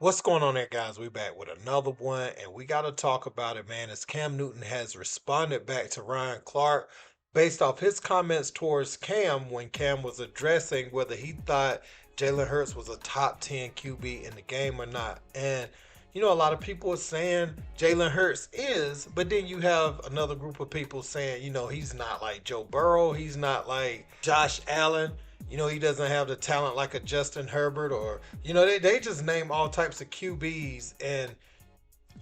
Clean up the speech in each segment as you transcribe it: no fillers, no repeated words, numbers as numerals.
What's going on there, guys? We back with another one, and we got to talk about it, man. As Cam Newton has responded back to Ryan Clark based off his comments towards Cam when Cam was addressing whether he thought Jalen Hurts was a top 10 QB in the game or not. And a lot of people are saying Jalen Hurts is, but then you have another group of people saying, he's not like Joe Burrow, he's not like Josh Allen. He doesn't have the talent like a Justin Herbert or, they just name all types of QBs. And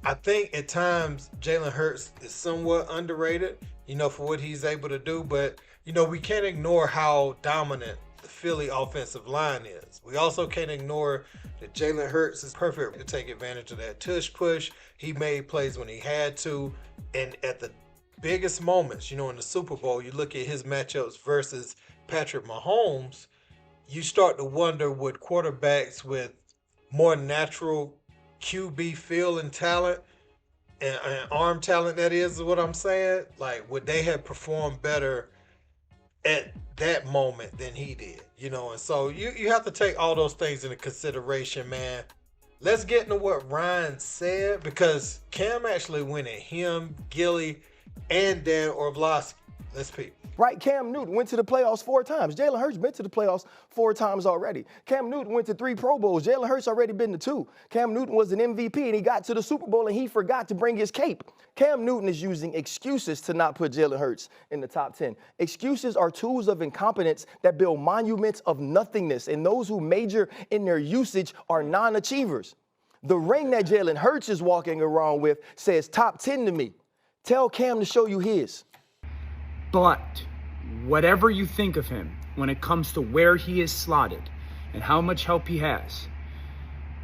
I think at times Jalen Hurts is somewhat underrated, for what he's able to do. But, we can't ignore how dominant the Philly offensive line is. We also can't ignore that Jalen Hurts is perfect to take advantage of that tush push. He made plays when he had to. And at the biggest moments, in the Super Bowl, you look at his matchups versus Patrick Mahomes, you start to wonder, would quarterbacks with more natural QB feel and talent and arm talent, that is what I'm saying, like, would they have performed better at that moment than he did? And so you have to take all those things into consideration, man. Let's get into what Ryan said, because Cam actually went at him, Gillie, and Dan Orlovsky. Let's peep. Right, Cam Newton went to the playoffs 4 times. Jalen Hurts been to the playoffs 4 times already. Cam Newton went to 3 Pro Bowls. Jalen Hurts already been to 2. Cam Newton was an MVP, and he got to the Super Bowl, and he forgot to bring his cape. Cam Newton is using excuses to not put Jalen Hurts in the top 10. Excuses are tools of incompetence that build monuments of nothingness, and those who major in their usage are non-achievers. The ring that Jalen Hurts is walking around with says top 10 to me. Tell Cam to show you his. But whatever you think of him when it comes to where he is slotted and how much help he has,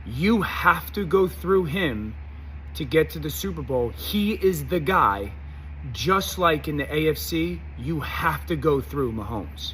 you have to go through him to get to the Super Bowl. He is the guy. Just like in the AFC, you have to go through Mahomes.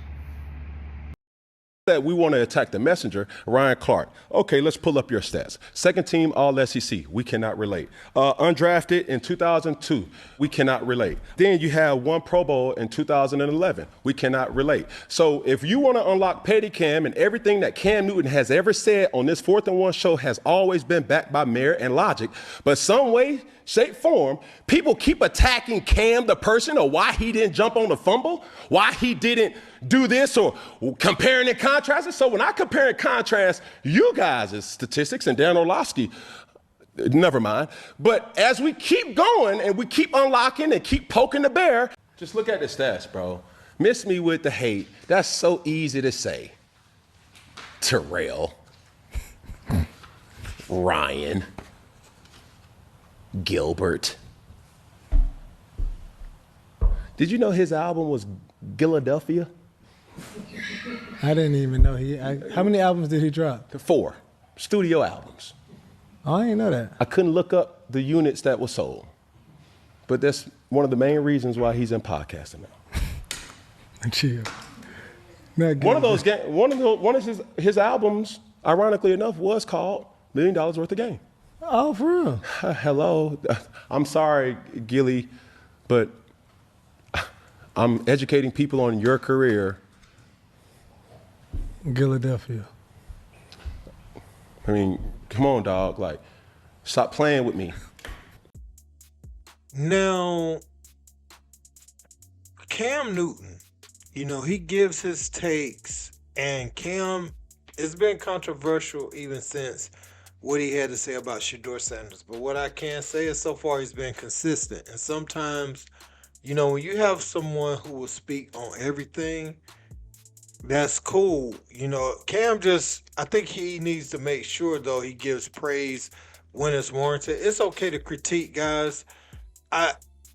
That we want to attack the messenger, Ryan Clark. Okay, let's pull up your stats. Second team All-SEC, we cannot relate. Undrafted in 2002, we cannot relate. Then you have 1 Pro Bowl in 2011, we cannot relate. So if you want to unlock Petty Cam, and everything that Cam Newton has ever said on this 4th and 1 show has always been backed by merit and logic, but some way, shape, form, people keep attacking Cam, the person, or why he didn't jump on the fumble, why he didn't do this, or comparing and contrasting. So when I compare and contrast you guys' statistics and Dan Orlovsky, never mind. But as we keep going and we keep unlocking and keep poking the bear, just look at the stats, bro. Miss me with the hate. That's so easy to say. Terrell, Ryan, Gilbert. Did you know his album was Philadelphia? I didn't even know how many albums did he drop? 4 studio albums. Oh, I didn't know that. I couldn't look up the units that were sold, but that's one of the main reasons why he's in podcasting now. Chill. One of his albums, ironically enough, was called $1 Million Worth of Game. Oh, for real? Hello. I'm sorry, Gillie, but I'm educating people on your career. Philadelphia. I mean, come on, dog. Like, stop playing with me. Now, Cam Newton, he gives his takes, and Cam, it's been controversial even since what he had to say about Shedeur Sanders. But what I can say is so far he's been consistent. And sometimes, when you have someone who will speak on everything, that's cool. Cam I think he needs to make sure, though, he gives praise when it's warranted. It's okay to critique, guys. I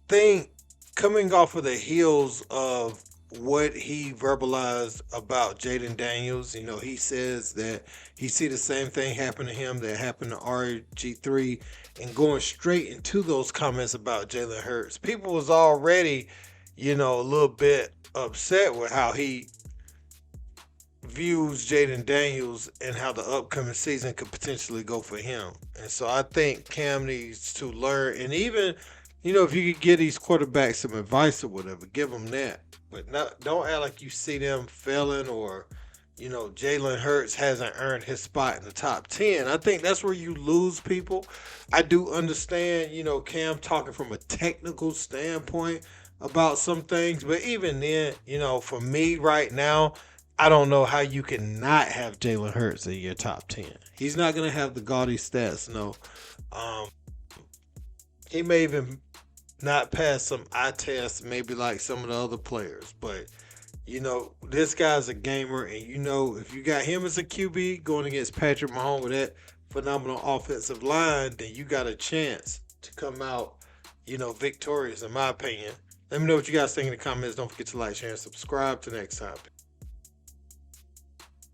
think coming off of the heels of what he verbalized about Jaden Daniels, he says that he see the same thing happen to him that happened to RG3, and going straight into those comments about Jalen Hurts. People was already, a little bit upset with how he views Jaden Daniels and how the upcoming season could potentially go for him. And so I think Cam needs to learn, and even, if you could give these quarterbacks some advice or whatever, give them that. But don't act like you see them failing or Jalen Hurts hasn't earned his spot in the top 10. I think that's where you lose people. I do understand, Cam talking from a technical standpoint about some things, but even then, for me right now, I don't know how you can not have Jalen Hurts in your top 10. He's not going to have the gaudy stats, no. Um, he may even not pass some eye tests, maybe like some of the other players, but this guy's a gamer, and if you got him as a QB going against Patrick Mahomes with that phenomenal offensive line, then you got a chance to come out, victorious, in my opinion. Let me know what you guys think in the comments. Don't forget to like, share, and subscribe. Till next time.